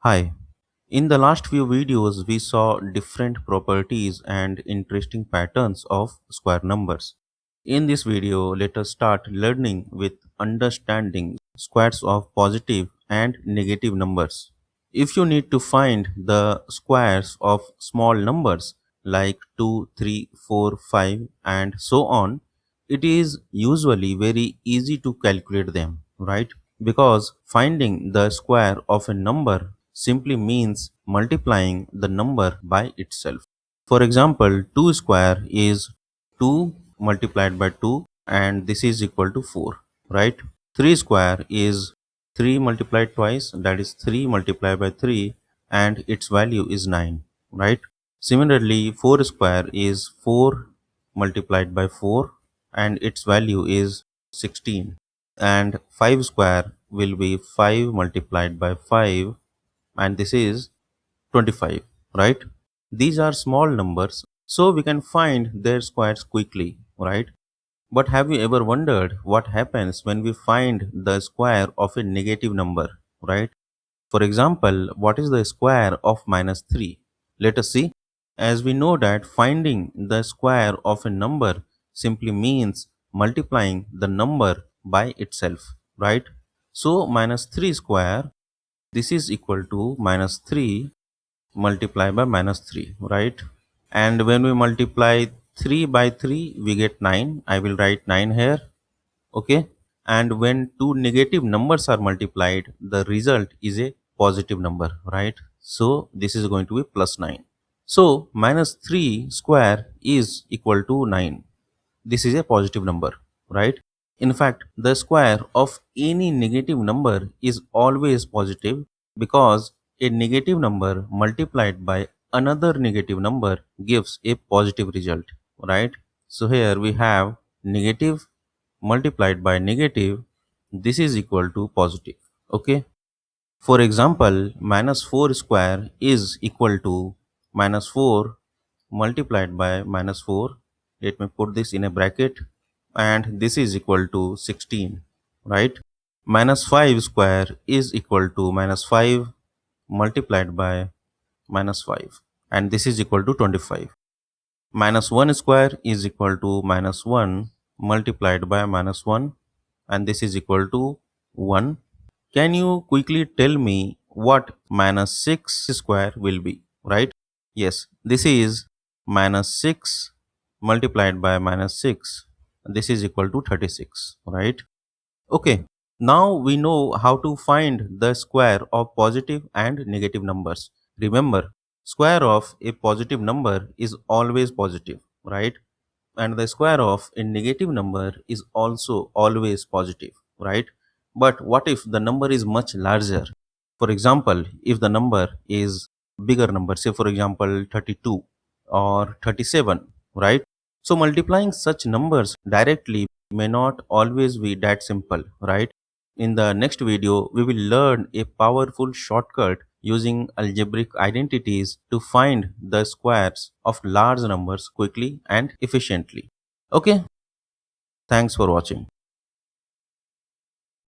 Hi. In the last few videos, we saw different properties and interesting patterns of square numbers. In this video, let us start learning with understanding squares of positive and negative numbers. If you need to find the squares of small numbers like 2, 3, 4, 5, and so on, it is usually very easy to calculate them, right? Because finding the square of a number simply means multiplying the number by itself. For example, 2 square is 2 multiplied by 2 and this is equal to 4, right? 3 square is 3 multiplied twice, that is 3 multiplied by 3 and its value is 9, right? Similarly, 4 square is 4 multiplied by 4 and its value is 16, and 5 square will be 5 multiplied by 5 and this is 25, right? These are small numbers, so we can find their squares quickly, right? But have you ever wondered what happens when we find the square of a negative number, right? For example, what is the square of minus 3? Let us see. As we know that finding the square of a number simply means multiplying the number by itself, right? So minus 3 square, this is equal to minus 3 multiplied by minus 3, right? And when we multiply 3 by 3, we get 9. I will write 9 here, okay? And when two negative numbers are multiplied, the result is a positive number, right? So this is going to be plus 9. So minus 3 square is equal to 9. This is a positive number, right? In fact, the square of any negative number is always positive because a negative number multiplied by another negative number gives a positive result, right? So here we have negative multiplied by negative, this is equal to positive, okay? For example, minus 4 square is equal to minus 4 multiplied by minus 4. Let me put this in a bracket and this is equal to 16, right? Minus 5 square is equal to minus 5 multiplied by minus 5 and this is equal to 25. Minus 1 square is equal to minus 1 multiplied by minus 1 and this is equal to 1. Can you quickly tell me what minus 6 square will be, right? Yes, this is minus 6 multiplied by minus 6. This is equal to 36, right? Okay, now we know how to find the square of positive and negative numbers. Remember, square of a positive number is always positive, right? And the square of a negative number is also always positive, right? But what if the number is much larger? For example, if the number is bigger number, say for example 32 or 37, right? So multiplying such numbers directly may not always be that simple, right? In the next video, we will learn a powerful shortcut using algebraic identities to find the squares of large numbers quickly and efficiently. Okay, thanks for watching.